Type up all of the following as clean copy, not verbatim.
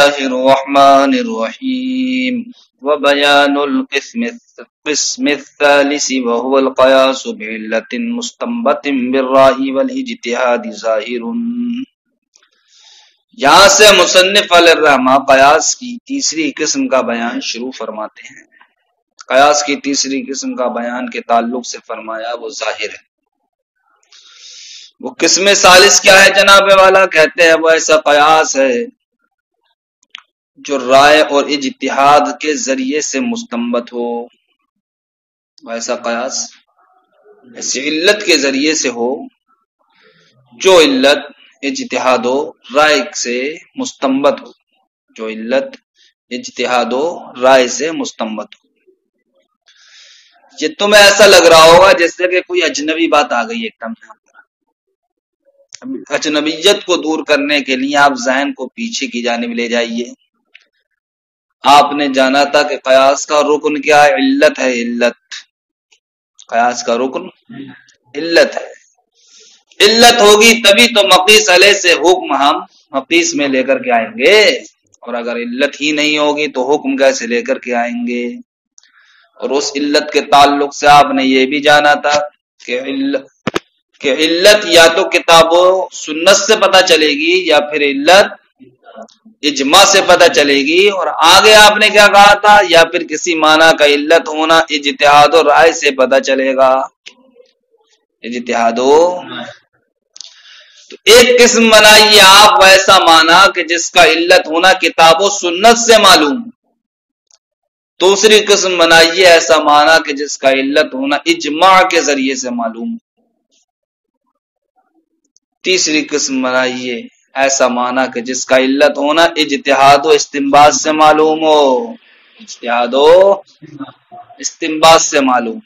الله الرحمن الرحيم وبيان القسم الثالث وهو القياس بعلة مستنبط بالرأي والاجتهاد ظاهر. یہاں سے مصنف علیہ الرحمہ قیاس کی تیسری قسم کا بیان شروع فرماتے ہیں. قیاس کی تیسری قسم کا بیان کے تعلق سے فرمایا وہ ظاہر ہے. وہ قسم ثالث کیا ہے جناب والا؟ کہتے ہیں وہ ایسا قیاس ہے جو رائے اور اجتہاد کے ذریعے سے مستنبط ہو. وہ ایسا قیاس ایسی علت کے ذریعے سے ہو جو علت اجتہاد و رائے سے مستنبط ہو. جو علت اجتہاد و رائے سے مستنبط ہو. یہ تمہیں ایسا لگ رہا ہوگا جیسے کہ کوئی اجنبی بات آ گئی ایک دم. اجنبیت کو دور کرنے کے لیے آپ ذہن کو پیچھے کی جانب لے جائیے. آپ نے جانا تھا کہ قیاس کا رکن کیا ہے؟ علت ہے. علت قیاس کا رکن علت ہے. علت ہوگی تبھی تو مقیس علیہ سے حکم ہم مقیس میں لے کر کے آئیں گے. اور اگر علت ہی نہیں ہوگی تو حکم کیسے لے کر کے آئیں گے؟ اور اس علت کے تعلق سے آپ نے یہ بھی جانا تھا کہ علت یا تو کتاب و سنت سے پتہ چلے گی یا پھر علت اجماع سے پتہ چلے گی. اور آگے آپ نے کیا کہا تھا؟ یا پھر کسی معنی کا علت ہونا اجتہاد و رائے سے پتہ چلے گا. اجتہاد و تو ایک قسم بنائیے آپ ویسا معنی کہ جس کا علت ہونا کتاب و سنت سے معلوم. دوسری قسم بنائیے ایسا معنی کہ جس کا علت ہونا اجماع کے ذریعے سے معلوم. تیسری قسم بنائیے ایسا معنی کہ جس کا علت ہونا اجتہاد و استنباط سے معلوم ہو. اجتہاد و استنباط سے معلوم.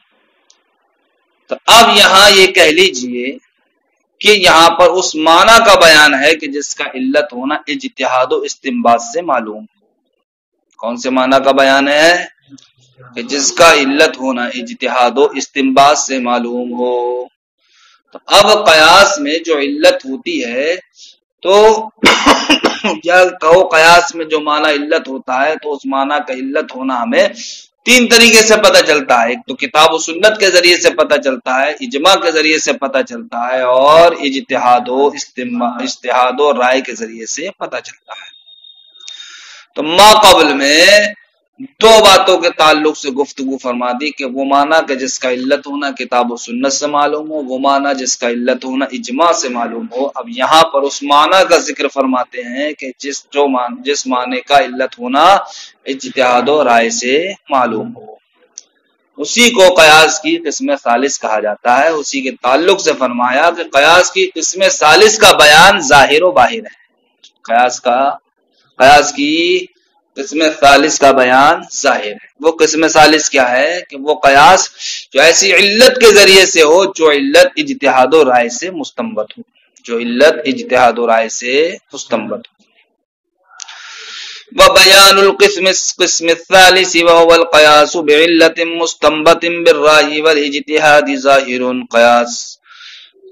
تو اب یہاں یہ کہہ لیجئے کہ یہاں پر اس معنی کا بیان ہے کہ جس کا علت ہونا اجتہاد و استنباط سے معلوم. کون سے معنی کا بیان ہے؟ کہ جس کا علت ہونا اجتہاد و استنباط سے معلوم ہو. تو اب قیاس میں جو علت ہوتی ہے تو یا کہو قیاس میں جو معنی علت ہوتا ہے تو اس معنی کا علت ہونا ہمیں تین طریقے سے پتہ چلتا ہے. ایک تو کتاب و سنت کے ذریعے سے پتہ چلتا ہے, اجماع کے ذریعے سے پتہ چلتا ہے, اور اجتہاد و رائے کے ذریعے سے پتہ چلتا ہے. تو ما قبل میں دو باتوں کے تعلق سے گفتگو فرما دی کہ وہ معنی کہ جس کا علت ہونا کتاب و سنت سے معلوم ہو, وہ معنی جس کا علت ہونا اجماع سے معلوم ہو. اب یہاں پر اس معنی کا ذکر فرماتے ہیں کہ جس معنی کا علت ہونا اجتہاد و رائے سے معلوم ہو, اسی کو قیاس کی قسم ثالث کہا جاتا ہے. اسی کے تعلق سے فرمایا کہ قیاس کی قسم ثالث کا بیان ظاہر و باہر ہے. قیاس کی قسم ثالث کا بیان ظاہر ہے. وہ قسم ثالث کیا ہے؟ کہ وہ قیاس جو ایسی علت کے ذریعے سے ہو جو علت اجتہاد و رائے سے مستنبط ہو. جو علت اجتہاد و رائے سے مستنبط ہو. وَبَيَانُ الْقِسْمِ الثَّالِثِ وَهُوَ الْقِيَاسُ بِعِلَّةٍ مُسْتَنبَطٍ بِالرَّأْيِ وَالْاجْتِهَادِ ظَاهِرٌ. قیاس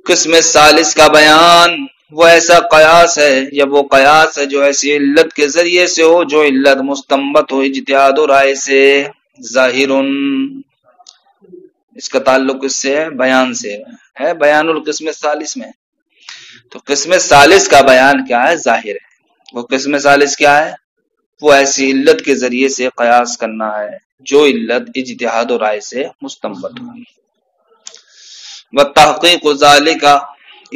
قسم ثالث کا بیان وہ ایسا قیاس ہے یا وہ قیاس ہے جو ایسی علت کے ذریعے سے ہو جو علت مستنبط ہو اجتہاد و رائے سے. ظاہرٌ اس کا تعلق اس سے ہے بیان سے ہے. بیان القسم الثالث میں تو قسم ثالث کا بیان کیا ہے؟ ظاہر ہے. وہ قسم ثالث کیا ہے؟ وہ ایسی علت کے ذریعے سے قیاس کرنا ہے جو علت اجتہاد و رائے سے مستنبط ہو. وَالتَّحْقِيقُ ذَلِكَ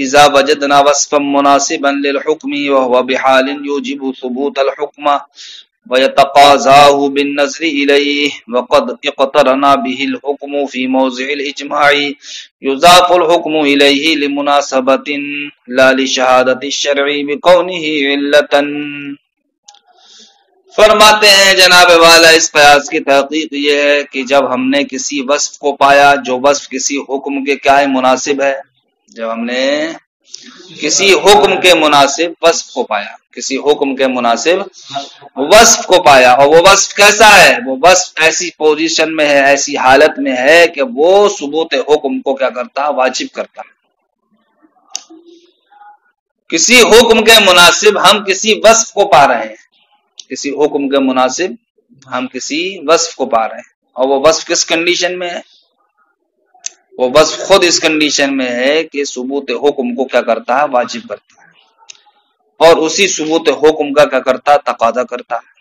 اذا وجدنا وصفا مناسبا للحكم وهو بحال يوجب ثبوت الحكم ويتقاضاه بالنظر اليه وقد اقترن به الحكم في موضع الاجماع يضاف الحكم اليه لمناسبة لا لشهادة الشرع بكونه علة. فرماتے ہیں جناب والا اس قیاس کی تحقیق یہ ہے کہ جب ہم نے کسی وصف کو پایا جو وصف کسی حکم کے کیا ہے؟ مناسب ہے. جب ہم نے کسی حکم کے مناسب وصف کو پایا, کسی حکم کے مناسب وصف کو پایا, اور وہ وصف کیسا ہے؟ وہ وصف ایسی پوزیشن میں ہے, ایسی حالت میں ہے کہ وہ ثبوت حکم کو کیا کرتا ہے؟ واجب کرتا ہے. کسی حکم کے مناسب ہم کسی وصف کو پا رہے ہیں کسی حکم کے مناسب ہم کسی وصف کو پا رہے ہیں، اور وہ وصف کس کنڈیشن میں ہے؟ وہ وصف خود اس کنڈیشن میں ہے کہ ثبوت حکم کو کیا کرتا ہے؟ واجب کرتا ہے، اور اسی ثبوت حکم کا کیا کرتا ہے؟ تقاضا کرتا ہے،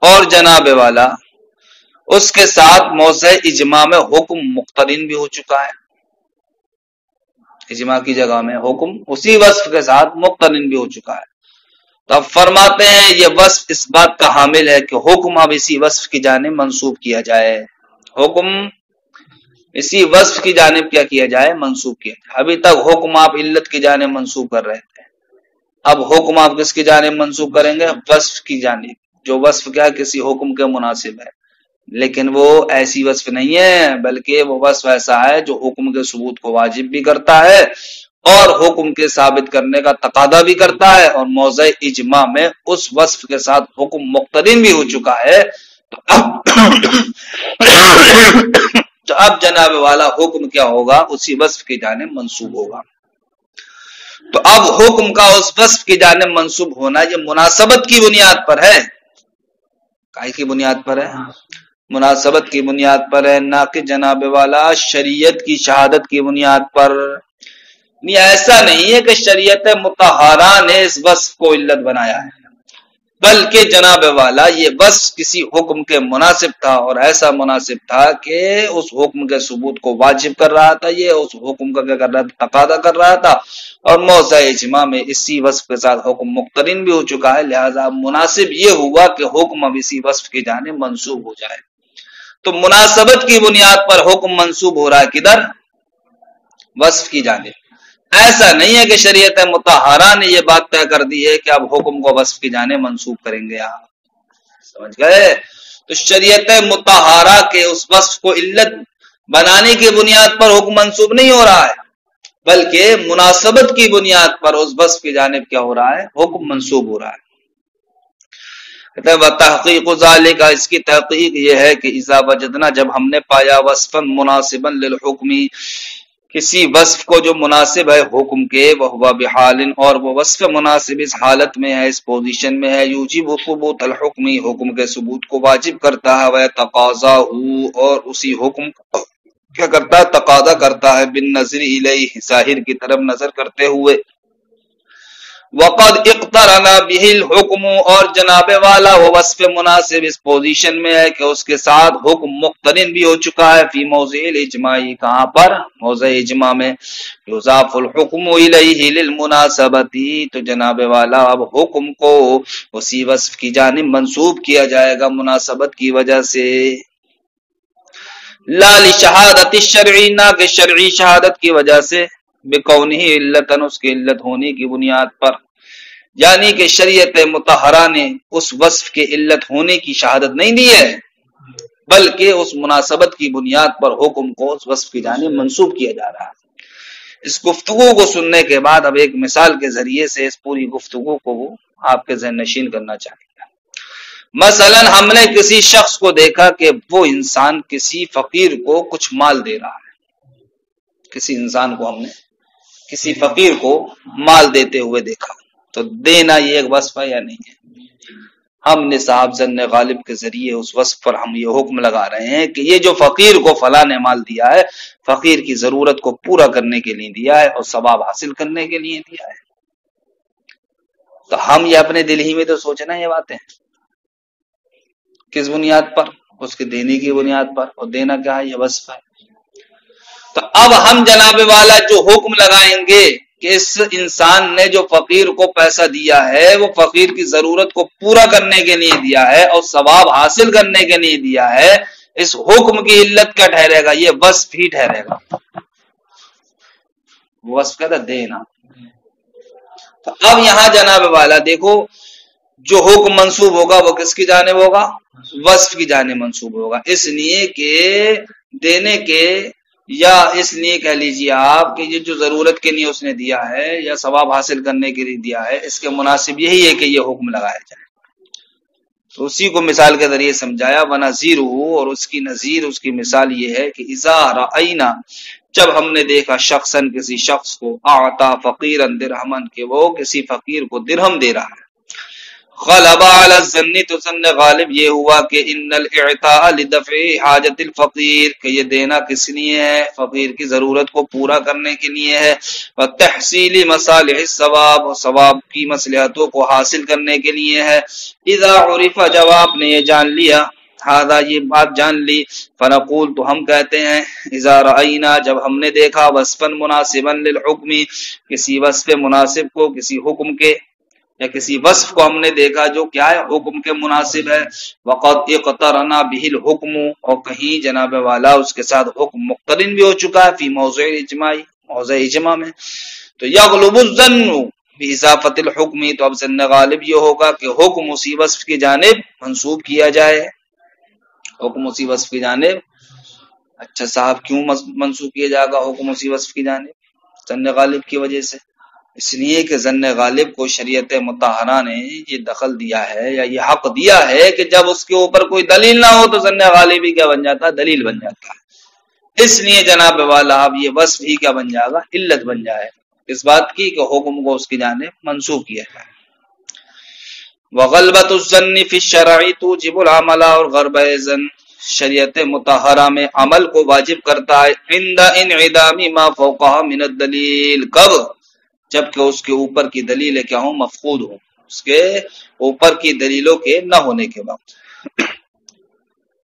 اور جناب والا اس کے ساتھ موضع اجماع میں حکم مقترن بھی ہو چکا ہے، اجماع کی جگہ میں حکم اسی وصف کے ساتھ مقترن بھی ہو چکا ہے۔ تو اب فرماتے ہیں یہ وصف اس بات کا حامل ہے کہ حکم اب اسی وصف کی جانب منسوب کیا جائے، حکم اسی وصف کی جانب کیا جائے؟ منسوب کیا جائے۔ ابھی تک حکم آپ علت کی جانب منسوب کر رہے تھے، اب حکم آپ کس کی جانب منسوب کریں گے؟ وصف کی جانب، جو وصف کیا کسی حکم کے مناسب ہے، لیکن وہ ایسی وصف نہیں ہے، بلکہ وہ وصف ایسا ہے جو حکم کے ثبوت کو واجب بھی کرتا ہے اور حکم کے ثابت کرنے کا تقاضا بھی کرتا ہے، اور موضع اجماع میں اس وصف کے ساتھ حکم مقترن بھی ہو چکا ہے۔ تو اب جناب والا حکم کیا ہوگا؟ اسی وصف کی جانب منسوب ہوگا۔ تو اب حکم کا اس وصف کی جانب منسوب ہونا یہ مناسبت کی بنیاد پر ہے، کائی کی بنیاد پر ہے؟ مناسبت کی بنیاد پر ہے، نہ کہ جناب والا شریعت کی شہادت کی بنیاد پر۔ نہیں، ایسا نہیں ہے کہ شریعت مطہرہ نے اس وصف کو علت بنایا ہے، بلکہ جناب والا یہ وصف کسی حکم کے مناسب تھا، اور ایسا مناسب تھا کہ اس حکم کے ثبوت کو واجب کر رہا تھا، یہ اس حکم کا کیا کر رہا تھا؟ تقاضا کر رہا تھا، اور موضع اجماع میں اسی وصف کے ساتھ حکم مقترن بھی ہو چکا ہے، لہذا مناسب یہ ہوا کہ حکم اب اسی وصف کی جانب منسوب ہو جائے۔ تو مناسبت کی بنیاد پر حکم منسوب ہو رہا ہے کدھر؟ وصف کی جانب۔ ایسا نہیں ہے کہ شریعت مطہرہ نے یہ بات طے کر دی ہے کہ اب حکم کو وصف کی جانب منسوب کریں گے، آپ سمجھ گئے؟ تو شریعت مطہرہ کے اس وصف کو علت بنانے کی بنیاد پر حکم منسوب نہیں ہو رہا ہے، بلکہ مناسبت کی بنیاد پر اس وصف کی جانب کیا ہو رہا ہے؟ حکم منسوب ہو رہا ہے۔ کہتے ہیں تحقیق ذالک، اس کی تحقیق یہ ہے کہ اذا وجدنا، جب ہم نے پایا وصفا مناسبا للحکمی، کسی وصف کو جو مناسب ہے حکم کے، وہو بحال، اور وہ وصف مناسب اس حالت میں ہے، اس پوزیشن میں ہے، یوجب ثبوت الحکمی، حکم کے ثبوت کو واجب کرتا ہے، وہ تقاضا ہو، اور اسی حکم کو کیا کرتا ہے؟ تقاضا کرتا ہے، بالنظر الیہ، ظاہر کی طرف نظر کرتے ہوئے، وقد اقترن به الحکم، اور جناب والا وہ وصف مناسب اس پوزیشن میں ہے کہ اس کے ساتھ حکم مقترن بھی ہو چکا ہے، فی موضع الاجماع، کہاں پر؟ موضع اجماع میں، یضاف الحکم الیہ للمناسبۃ، تو جناب والا اب حکم کو اسی وصف کی جانب منسوب کیا جائے گا مناسبت کی وجہ سے، لا لشہادت الشرعی، نہ کہ شرعی شہادت کی وجہ سے، بکونہ علتاً، اس کے علت ہونے کی بنیاد پر، یعنی کہ شریعت مطہرہ نے اس وصف کے علت ہونے کی شہادت نہیں دی ہے، بلکہ اس مناسبت کی بنیاد پر حکم کو اس وصف کی جانب منسوب کیا جا رہا ہے۔ اس گفتگو کو سننے کے بعد اب ایک مثال کے ذریعے سے اس پوری گفتگو کو وہ آپ کے ذہن نشین کرنا چاہیں گے۔ مثلا ہم نے کسی شخص کو دیکھا کہ وہ انسان کسی فقیر کو کچھ مال دے رہا ہے، کسی انسان کو ہم نے کسی فقیر کو مال دیتے ہوئے دیکھا، تو دینا یہ ایک وصف ہے یا نہیں ہے؟ ہم نے صاحب ظن غالب کے ذریعے اس وصف پر ہم یہ حکم لگا رہے ہیں کہ یہ جو فقیر کو فلاں نے مال دیا ہے، فقیر کی ضرورت کو پورا کرنے کے لیے دیا ہے اور ثواب حاصل کرنے کے لیے دیا ہے۔ تو ہم یہ اپنے دل ہی میں تو سوچنا یہ باتیں، کس بنیاد پر؟ اس کے دینے کی بنیاد پر، اور دینا کیا ہے؟ یہ وصف ہے۔ تو اب ہم جناب والا جو حکم لگائیں گے کہ اس انسان نے جو فقیر کو پیسہ دیا ہے وہ فقیر کی ضرورت کو پورا کرنے کے لیے دیا ہے اور ثواب حاصل کرنے کے لیے دیا ہے، اس حکم کی علت کیا ٹھہرے گا؟ یہ وصف ہی ٹھہرے گا۔ وصف کہتا دینا۔ تو اب یہاں جناب والا دیکھو، جو حکم منسوب ہوگا وہ کس کی جانب ہوگا؟ وصف کی جانب منسوب ہوگا، اس لیے کہ دینے کے، یا اس لیے کہہ لیجیے آپ کہ یہ جو ضرورت کے لیے اس نے دیا ہے یا ثواب حاصل کرنے کے لیے دیا ہے، اس کے مناسب یہی ہے کہ یہ حکم لگایا جائے۔ تو اسی کو مثال کے ذریعے سمجھایا، وَنَظِيرُهُ، اور اس کی نظیر، اس کی مثال یہ ہے کہ اِذَا رَأَيْنَا، جب ہم نے دیکھا شخصاً، کسی شخص کو، اعطا فقیراً درہماً، کہ وہ کسی فقیر کو درہم دے رہا ہے، غلبہ علی الظن، تو ظن غالب یہ ہوا کہ ان الاعطاء لدفع حاجت الفقیر، کہ یہ دینا کس لیے ہے؟ فقیر کی ضرورت کو پورا کرنے کے لیے ہے، وتحصیل مصالح الثواب، اور ثواب کی مصلحتوں کو حاصل کرنے کے لیے ہے۔ اذا عرف، جب آپ نے یہ جان لیا، ہذا یہ بات جان لی، فنقول تو ہم کہتے ہیں، اذا رأینا، جب ہم نے دیکھا، وصفا مناسبا للحکم، کسی وصف مناسب کو کسی حکم کے یا کسی وصف کو ہم نے دیکھا جو کیا ہے؟ حکم کے مناسب ہے، وقد اقترنا به الحکم، اور کہیں جناب والا اس کے ساتھ حکم مقترن بھی ہو چکا ہے، فی موضع اجماع، موضع اجماع میں، تو یغلب الظن باضافت الحکم، تو اب ظن غالب یہ ہوگا کہ حکم اسی وصف کی جانب منسوب کیا جائے، حکم اسی وصف کی جانب۔ اچھا صاحب کیوں منسوب کیا جائے گا حکم اسی وصف کی جانب؟ ظن غالب کی وجہ سے، اس لیے کہ ظن غالب کو شریعت مطہرہ نے یہ دخل دیا ہے یا یہ حق دیا ہے کہ جب اس کے اوپر کوئی دلیل نہ ہو تو ظن غالب ہی کیا بن جاتا ہے؟ دلیل بن جاتا ہے۔ اس لیے جناب والا اب یہ وصف ہی کیا بن جائے گا؟ علت بن جائے، اس بات کی کہ حکم کو اس کی جانب منسوب کیا جائے۔ وغلبۃ الظن فی الشرع توجب العمل، اور غلبہ ظن شریعت مطہرہ میں عمل کو واجب کرتا ہے، عند انعدام ما فوقها من الدلیل، کب؟ جبکہ اس کے اوپر کی دلیلیں کیا ہوں؟ مفقود ہوں، اس کے اوپر کی دلیلوں کے نہ ہونے کے بعد۔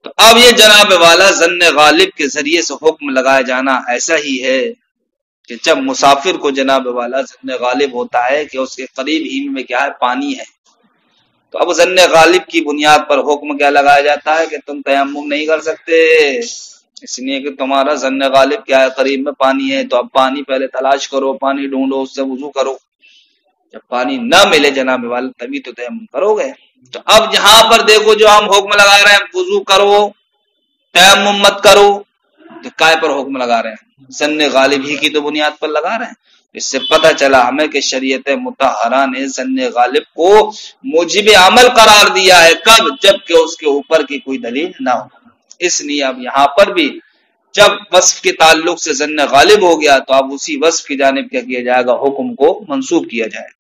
تو اب یہ جناب والا ظن غالب کے ذریعے سے حکم لگایا جانا ایسا ہی ہے کہ جب مسافر کو جناب والا ظن غالب ہوتا ہے کہ اس کے قریب ہی میں کیا ہے؟ پانی ہے، تو اب ظن غالب کی بنیاد پر حکم کیا لگایا جاتا ہے کہ تم تیمم نہیں کر سکتے، اس لیے کہ تمہارا ظن غالب کیا ہے؟ قریب میں پانی ہے، تو اب پانی پہلے تلاش کرو، پانی ڈھونڈو، اس سے وضو کرو، جب پانی نہ ملے جناب والا تبھی تو تیمم کرو گے۔ تو اب یہاں پر دیکھو جو ہم حکم لگا رہے ہیں، وضو کرو، تیمم مت کرو، تو کائے پر حکم لگا رہے ہیں؟ ظن غالب ہی کی تو بنیاد پر لگا رہے ہیں۔ اس سے پتہ چلا ہمیں کہ شریعت مطہرہ نے ظن غالب کو موجب عمل قرار دیا ہے، کب؟ جب کہ اس کے اوپر کی کوئی دلیل نہ ہو۔ اس لیے اب یہاں پر بھی جب وصف کے تعلق سے ظن غالب ہو گیا تو اب اسی وصف کی جانب کیا کیا جائے گا؟ حکم کو منسوب کیا جائے گا۔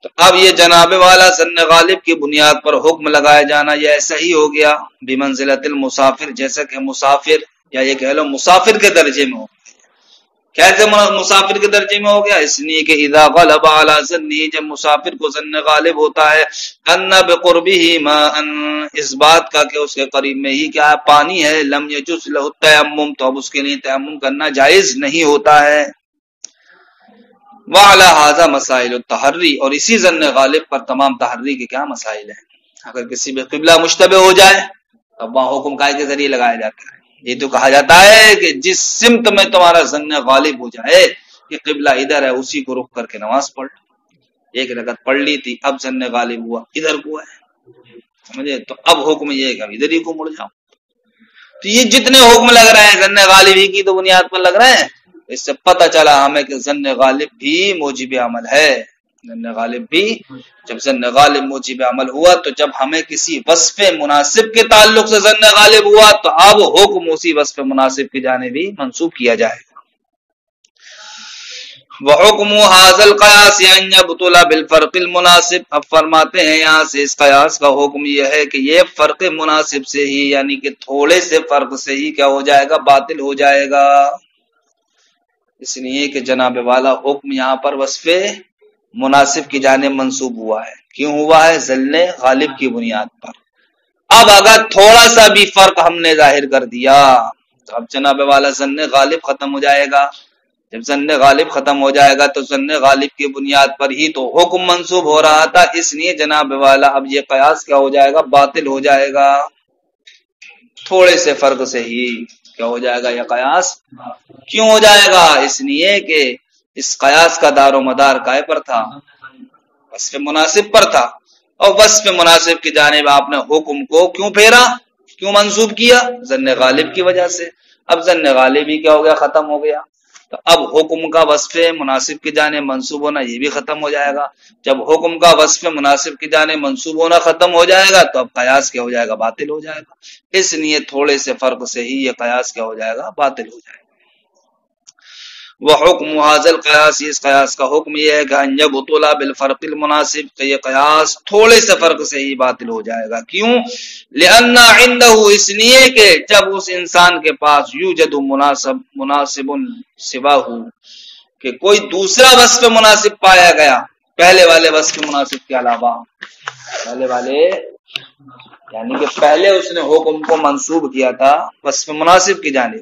تو اب یہ جناب والا ظن غالب کی بنیاد پر حکم لگایا جانا یہ ایسا ہی ہو گیا بمنزلۃ المسافر، جیسا کہ مسافر، یا یہ کہہ لو مسافر کے درجے میں ہو گیا۔ کیسے مسافر کے درجے میں ہو گیا؟ اس لیے کہ اذا غلب علی ظنہ، جب مسافر کو ظن غالب ہوتا ہے، ان بقربہ ماء، اس بات کا کہ اس کے قریب میں ہی کیا ہے؟ پانی ہے، لم یجوز له التیمم، تو اب اس کے لیے تیمم کرنا جائز نہیں ہوتا ہے۔ وعلی ھذا مسائل التحری، اور اسی ظن غالب پر تمام تحری کے کیا مسائل ہیں۔ اگر کسی بھی قبلہ مشتبہ ہو جائے اب وہاں حکم کائے کے ذریعے لگایا جاتا ہے؟ یہ تو کہا جاتا ہے کہ جس سمت میں تمہارا ظن غالب ہو جائے کہ قبلہ ادھر ہے، اسی کو رخ کر کے نماز پڑھ، ایک رکعت پڑھ لی تھی، اب ظن غالب ہوا ادھر کو ہے، سمجھے؟ تو اب حکم یہ ہے کہ اب ادھر ہی کو مڑ جاؤ۔ تو یہ جتنے حکم لگ رہے ہیں ظن غالب ہی کی تو بنیاد پر لگ رہے ہیں۔ اس سے پتہ چلا ہمیں کہ ظن غالب بھی موجب عمل ہے، ظن غالب بھی، جب ظن غالب موجب عمل ہوا تو جب ہمیں کسی وصف مناسب کے تعلق سے ظن غالب ہوا تو اب حکم اسی وصف مناسب کی جانب بھی منسوب کیا جائے گا۔ وحکم ھذا القیاس ان یبطل بالفرق المناسب، اب فرماتے ہیں یہاں سے اس قیاس کا حکم یہ ہے کہ یہ فرق مناسب سے ہی، یعنی کہ تھوڑے سے فرق سے ہی کیا ہو جائے گا؟ باطل ہو جائے گا۔ اس لیے کہ جناب والا حکم یہاں پر وصف مناسب کی جانب منسوب ہوا ہے، کیوں ہوا ہے؟ ظن غالب کی بنیاد پر۔ اب اگر تھوڑا سا بھی فرق ہم نے ظاہر کر دیا تو اب جناب والا ظن غالب ختم ہو جائے گا۔ جب ظن غالب ختم ہو جائے گا تو ظن غالب کی بنیاد پر ہی تو حکم منسوب ہو رہا تھا، اس لیے جناب والا اب یہ قیاس کیا ہو جائے گا؟ باطل ہو جائے گا۔ تھوڑے سے فرق سے ہی کیا ہو جائے گا یہ قیاس؟ کیوں ہو جائے گا؟ اس لیے کہ اس قیاس کا دار و مدار کائے پر تھا؟ وصف مناسب پر تھا، اور وصف مناسب کی جانب آپ نے حکم کو کیوں پھیرا، کیوں منسوب کیا؟ ظن غالب کی وجہ سے۔ اب ظن غالب ہی کیا ہو گیا؟ ختم ہو گیا۔ تو اب حکم کا وصف مناسب کی جانب منسوب ہونا یہ بھی ختم ہو جائے گا۔ جب حکم کا وصف مناسب کی جانب منسوب ہونا ختم ہو جائے گا تو اب قیاس کیا ہو جائے گا؟ باطل ہو جائے گا۔ اس لیے تھوڑے سے فرق سے ہی یہ قیاس کیا ہو جائے گا؟ باطل ہو جائے گا۔ وہ حکم حاضل قیاس، اس قیاس کا حکم یہ ہے کہ ان یبطل بالفرق المناسب، کہ یہ قیاس تھوڑے سے فرق سے ہی باطل ہو جائے گا. کیوں؟ لأن عنده، اس لیے کہ جب اس انسان کے پاس یوجد مناسب سواہ، کہ کوئی دوسرا وصف مناسب پایا گیا پہلے والے وصف مناسب کے علاوہ، پہلے والے یعنی کہ پہلے اس نے حکم کو منسوب کیا تھا وصف مناسب کی جانب،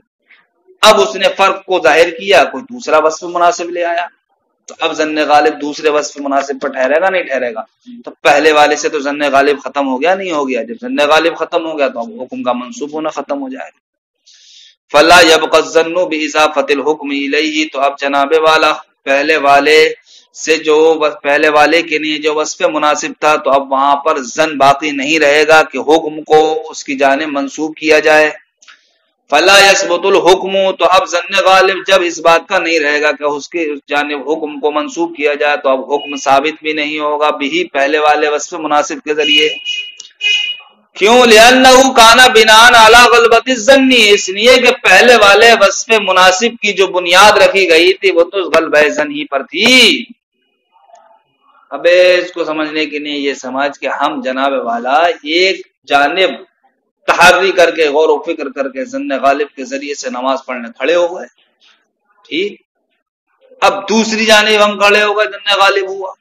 اب اس نے فرق کو ظاہر کیا، کوئی دوسرا وصف مناسب لے آیا، تو اب ظن غالب دوسرے وصف مناسب پر ٹھہرے گا نہیں ٹھہرے گا؟ تو پہلے والے سے تو ظن غالب ختم ہو گیا نہیں ہو گیا؟ جب ظن غالب ختم ہو گیا تو اب حکم کا منسوب ہونا ختم ہو جائے گا. فلا يبقى الظن بإضافة الحكم إليه، تو اب جناب والا پہلے والے سے جو پہلے والے کے لیے جو وصف مناسب تھا تو اب وہاں پر ظن باقی نہیں رہے گا کہ حکم کو اس کی جانب منسوب کیا جائے. فلا يثبت الحکم، تو اب ظن غالب جب اس بات کا نہیں رہے گا کہ اس کی جانب حکم کو منسوب کیا جائے تو اب حکم ثابت بھی نہیں ہوگا بھی پہلے والے وصف مناسب کے ذریعے. کیوں؟ لأنه كان بناء على غلبة الظن، اس لیے کہ پہلے والے وصف مناسب کی جو بنیاد رکھی گئی تھی وہ تو غلبہ ظن ہی پر تھی. اب اس کو سمجھنے کے لیے یہ سمجھ کہ ہم جناب والا ایک جانب تحری کر کے غور و فکر کر کے ظن غالب کے ذریعے سے نماز پڑھنے کھڑے ہو گئے، ٹھیک، اب دوسری جانب ہم کھڑے ہو گئے ظن غالب ہوا،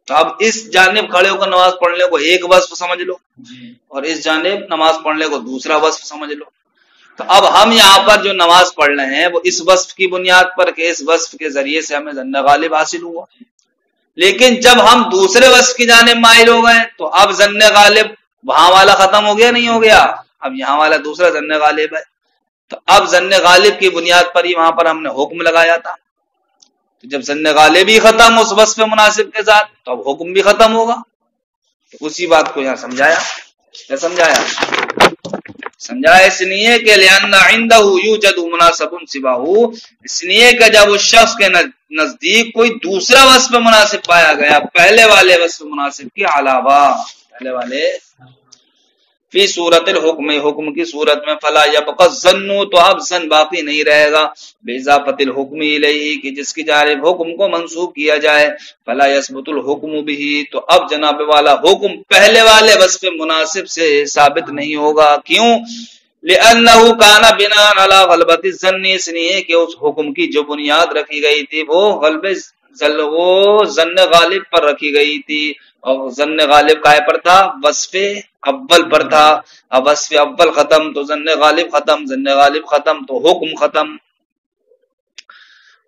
تو اب اس جانب کھڑے ہو کر نماز پڑھنے کو ایک وصف سمجھ لو اور اس جانب نماز پڑھنے کو دوسرا وصف سمجھ لو. تو اب ہم یہاں پر جو نماز پڑھ رہے ہیں وہ اس وصف کی بنیاد پر کہ اس وصف کے ذریعے سے ہمیں ظن غالب حاصل ہوا، لیکن جب ہم دوسرے وصف کی جانب مائل ہو گئے تو اب ظن غالب وہاں والا ختم ہو گیا نہیں ہو گیا؟ اب یہاں والا دوسرا ظن غالب ہے، تو اب ظن غالب کی بنیاد پر ہی وہاں پر ہم نے حکم لگایا تھا، تو جب ظن غالب ہی ختم اس وصف مناسب کے ساتھ تو اب حکم بھی ختم ہوگا. تو اسی بات کو یہاں سمجھایا. کیا سمجھایا اس لیے کہ لأن عنده یوجد مناسب سواہ، اس لیے کہ جب اس شخص کے نزدیک کوئی دوسرا وصف مناسب پایا گیا پہلے والے وصف مناسب کے علاوہ، پہلے والے فی صورت الحکم، حکم کی صورت میں، فلا یبقى الظن، تو اب ظن باقی نہیں رہے گا باضافۃ الحکم الیہ، کہ جس کی جانب حکم کو منسوب کیا جائے، فلا یثبت الحکم به، تو اب جناب والا حکم پہلے والے وصف مناسب سے ثابت نہیں ہوگا. کیوں؟ لأنه كان بناء على غلبۃ الظن، اس لیے کہ اس حکم کی جو بنیاد رکھی گئی تھی وہ ظن غالب پر رکھی گئی تھی، اور ظن غالب کائے پر تھا؟ وصف اول پر تھا. اب وصف اول ختم تو ظن غالب ختم، ظن غالب ختم تو حکم ختم.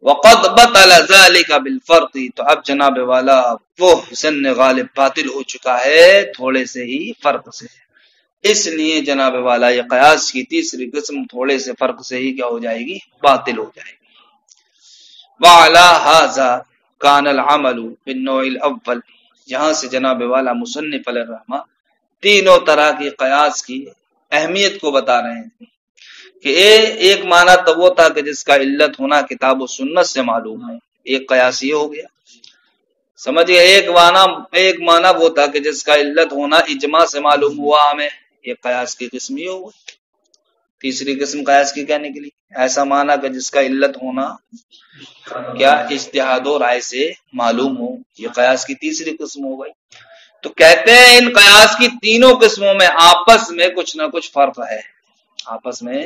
وقد بطل ذلك بالفرق، تو اب جناب والا وہ ظن غالب باطل ہو چکا ہے تھوڑے سے ہی فرق سے. اس لیے جناب والا یہ قیاس کی تیسری قسم تھوڑے سے فرق سے ہی کیا ہو جائے گی؟ باطل ہو جائے گی. وعلى هذا كان العمل بالنوع الاول، یہاں سے جناب والا مصنف علیہ الرحمہ تینوں طرح کی قیاس کی اہمیت کو بتا رہے ہیں کہ ایک معنی تو وہ تھا کہ جس کا علت ہونا کتاب و سنت سے معلوم ہے، ایک قیاس یہ ہو گیا، سمجھئے. ایک معنی وہ تھا کہ جس کا علت ہونا اجماع سے معلوم ہوا ہمیں، ایک قیاس کی قسم یہ ہو گئی. تیسری قسم قیاس کی کہنے کے لیے ایسا معنی کہ جس کا علت ہونا کیا اجتہاد و رائے سے معلوم ہو، یہ قیاس کی تیسری قسم ہو گئی. تو کہتے ہیں ان قیاس کی تینوں قسموں میں آپس میں کچھ نہ کچھ فرق ہے، آپس میں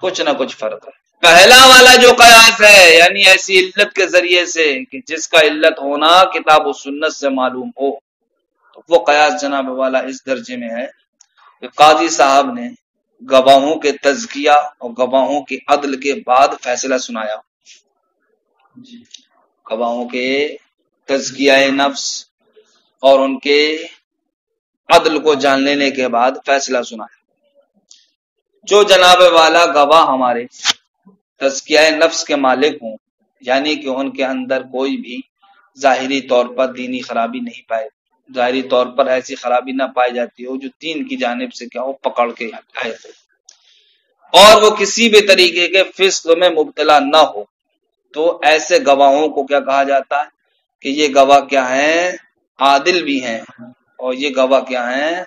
کچھ نہ کچھ فرق ہے. پہلا والا جو قیاس ہے یعنی ایسی علت کے ذریعے سے کہ جس کا علت ہونا کتاب و سنت سے معلوم ہو، تو وہ قیاس جناب والا اس درجے میں ہے کہ قاضی صاحب نے گواہوں کے تزکیہ اور گواہوں کے عدل کے بعد فیصلہ سنایا، گواہوں کے تزکیہ نفس اور ان کے عدل کو جان لینے کے بعد فیصلہ سنایا. جو جناب والا گواہ ہمارے تزکیہ نفس کے مالک ہوں، یعنی کہ ان کے اندر کوئی بھی ظاہری طور پر دینی خرابی نہیں پائے، ظاہری طور پر ایسی خرابی نہ پائی جاتی ہو جو دین کی جانب سے کیا ہو پکڑ کے آئے، اور وہ کسی بھی طریقے کے فسق میں مبتلا نہ ہو، تو ایسے گواہوں کو کیا کہا جاتا ہے کہ یہ گواہ کیا ہیں؟ عادل بھی ہیں، اور یہ گواہ کیا ہیں؟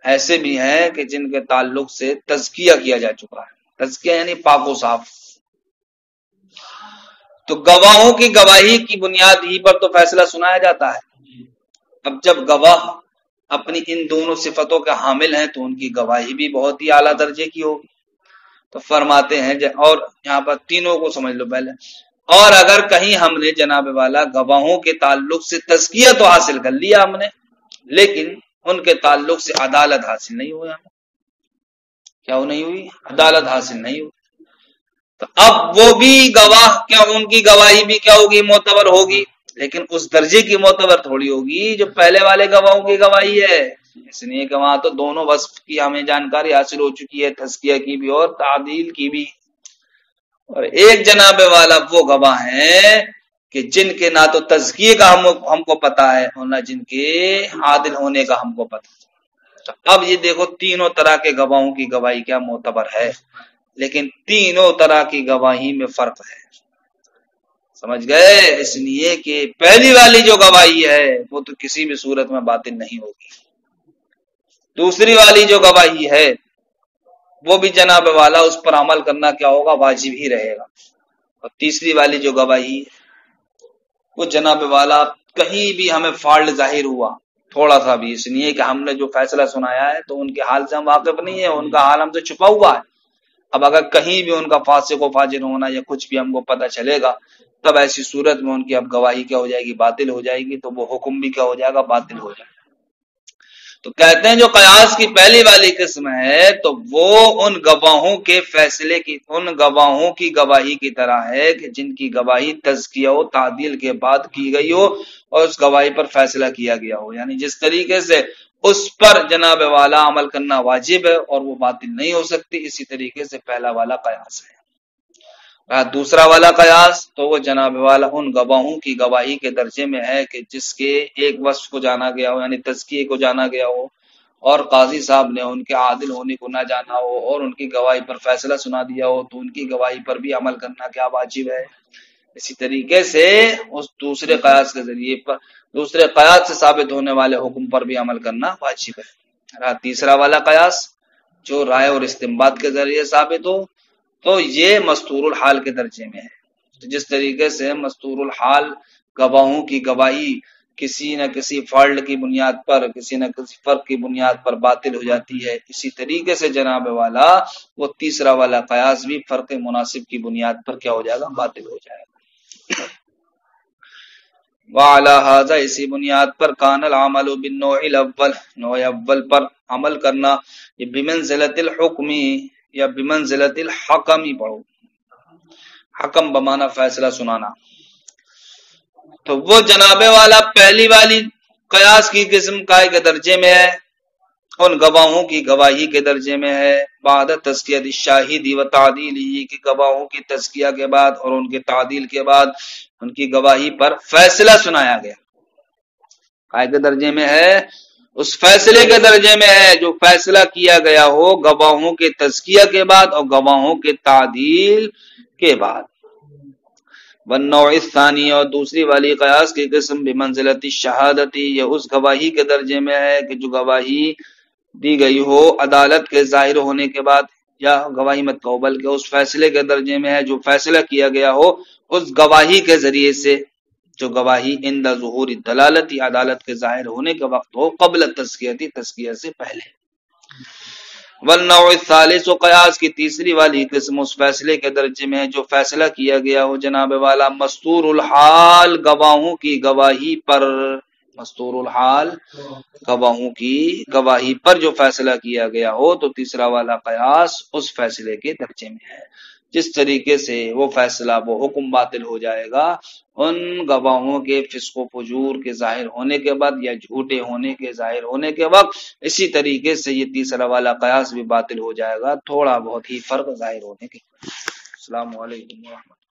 ایسے بھی ہیں کہ جن کے تعلق سے تزکیہ کیا جا چکا ہے. تزکیہ یعنی پاک و صاف. تو گواہوں کی گواہی کی بنیاد ہی پر تو فیصلہ سنایا جاتا ہے۔ اب جب گواہ اپنی ان دونوں صفتوں کے حامل ہیں تو ان کی گواہی بھی بہت ہی اعلیٰ درجے کی ہوگی۔ تو فرماتے ہیں اور یہاں پر تینوں کو سمجھ لو پہلے، اور اگر کہیں ہم نے جناب والا گواہوں کے تعلق سے تزکیہ تو حاصل کر لیا ہم نے، لیکن ان کے تعلق سے عدالت حاصل نہیں ہوئی ہمیں، کیا وہ نہیں ہوئی؟ عدالت حاصل نہیں ہوئی، تو اب وہ بھی گواہ کیا ان کی گواہی بھی کیا ہوگی؟ معتبر ہوگی، لیکن اس درجے کی معتبر تھوڑی ہوگی جو پہلے والے گواہوں کی گواہی ہے۔ اس لیے کہ وہاں تو دونوں وصف کی ہمیں جانکاری حاصل ہو چکی ہے، تزکیہ کی بھی اور تعدیل کی بھی، اور ایک جناب والا وہ گواہ ہیں کہ جن کے نہ تو تزکیے کا ہم کو پتا ہے اور نہ جن کے عادل ہونے کا ہم کو پتا ہے۔ تو اب یہ دیکھو تینوں طرح کے گواہوں کی گواہی کیا معتبر ہے، لیکن تینوں طرح کی گواہی میں فرق ہے، سمجھ گئے؟ اس لیے کہ پہلی والی جو گواہی ہے وہ تو کسی بھی صورت میں باطل نہیں ہوگی، دوسری والی جو گواہی ہے وہ بھی جناب والا اس پر عمل کرنا کیا ہوگا؟ واجب ہی رہے گا، اور تیسری والی جو گواہی وہ جناب والا کہیں بھی ہمیں فالٹ ظاہر ہوا تھوڑا سا بھی، اس لیے کہ ہم نے جو فیصلہ سنایا ہے تو ان کے حال سے ہم واقف نہیں ہیں، ان کا حال ہم سے چھپا ہوا ہے، اب اگر کہیں بھی ان کا فاسق و فاجر ہونا یا کچھ بھی ہم کو پتہ چلے گا تب ایسی صورت میں ان کی اب گواہی کیا ہو جائے گی؟ باطل ہو جائے گی، تو وہ حکم بھی کیا ہو جائے گا؟ باطل ہو جائے گا۔ تو کہتے ہیں جو قیاس کی پہلی والی قسم ہے تو وہ ان گواہوں کے فیصلے کی، ان گواہوں کی گواہی کی طرح ہے کہ جن کی گواہی تزکیہ و تعدیل کے بعد کی گئی ہو اور اس گواہی پر فیصلہ کیا گیا ہو، یعنی جس طریقے سے اس پر جناب والا عمل کرنا واجب ہے اور وہ باطل نہیں ہو سکتی، اسی طریقے سے پہلا والا قیاس ہے۔ دوسرا والا قیاس تو وہ جناب والا ان گواہوں کی گواہی کے درجے میں ہے کہ جس کے ایک وصف کو جانا گیا ہو، یعنی تزکیے کو جانا گیا ہو، اور قاضی صاحب نے ان کے عادل ہونے کو نہ جانا ہو اور ان کی گواہی پر فیصلہ سنا دیا ہو، تو ان کی گواہی پر بھی عمل کرنا کیا واجب ہے۔ اسی طریقے سے اس دوسرے قیاس کے ذریعے پر، دوسرے قیاس سے ثابت ہونے والے حکم پر بھی عمل کرنا واجب ہے۔ تیسرا والا قیاس جو رائے اور استنباط کے ذریعے ثابت ہو تو یہ مستور الحال کے درجے میں ہے۔ تو جس طریقے سے مستور الحال گواہوں کی گواہی کسی نہ کسی فالٹ کی بنیاد پر، کسی نہ کسی فرق کی بنیاد پر باطل ہو جاتی ہے، اسی طریقے سے جناب والا وہ تیسرا والا قیاس بھی فرق مناسب کی بنیاد پر کیا ہو جائے گا؟ باطل ہو جائے گا۔ وعلی ھذا، اسی بنیاد پر کان العمل بالنوع الاول، نوع اول پر عمل کرنا، یہ بمنزلۃ الحکم یا بمنزلۃ الحکم پڑھو، حکم بمانا فیصلہ سنانا، تو وہ جناب والا پہلی والی قیاس کی قسم کائے کے درجے میں ہے، ان گواہوں کی گواہی کے درجے میں ہے، بعد تزکیہ الشاہد و تعدیلہ، کی گواہوں کی تزکیہ کے بعد اور ان کے تعدیل کے بعد ان کی گواہی پر فیصلہ سنایا گیا، کائے کے درجے میں ہے؟ اس فیصلے کے درجے میں ہے جو فیصلہ کیا گیا ہو گواہوں کے تزکیہ کے بعد اور گواہوں کے تعدیل کے بعد۔ والنوع الثانی، اور دوسری والی قیاس کی قسم بمنزلۃ الشہادتی، یہ اس گواہی کے درجے میں ہے کہ جو گواہی دی گئی ہو عدالت کے ظاہر ہونے کے بعد، یا گواہی مت کہو بلکہ اس فیصلے کے درجے میں ہے جو فیصلہ کیا گیا ہو اس گواہی کے ذریعے سے، جو گواہی عند ظہور الدلالت، عدالت کے ظاہر ہونے کے وقت ہو، قبل التزکیہ، تزکیہ سے پہلے۔ والنوع الثالث، قیاس کی تیسری والی قسم اس فیصلے کے درجے میں ہے جو فیصلہ کیا گیا ہو جناب والا مستور الحال گواہوں کی گواہی پر، مستور الحال گواہوں کی گواہی پر جو فیصلہ کیا گیا ہو، تو تیسرا والا قیاس اس فیصلے کے درجے میں ہے، جس طریقے سے وہ فیصلہ، وہ حکم باطل ہو جائے گا ان گواہوں کے فسق و فجور کے ظاہر ہونے کے بعد یا جھوٹے ہونے کے ظاہر ہونے کے وقت، اسی طریقے سے یہ تیسرا والا قیاس بھی باطل ہو جائے گا تھوڑا بہت ہی فرق ظاہر ہونے کے۔ السلام علیکم ورحمۃ اللہ۔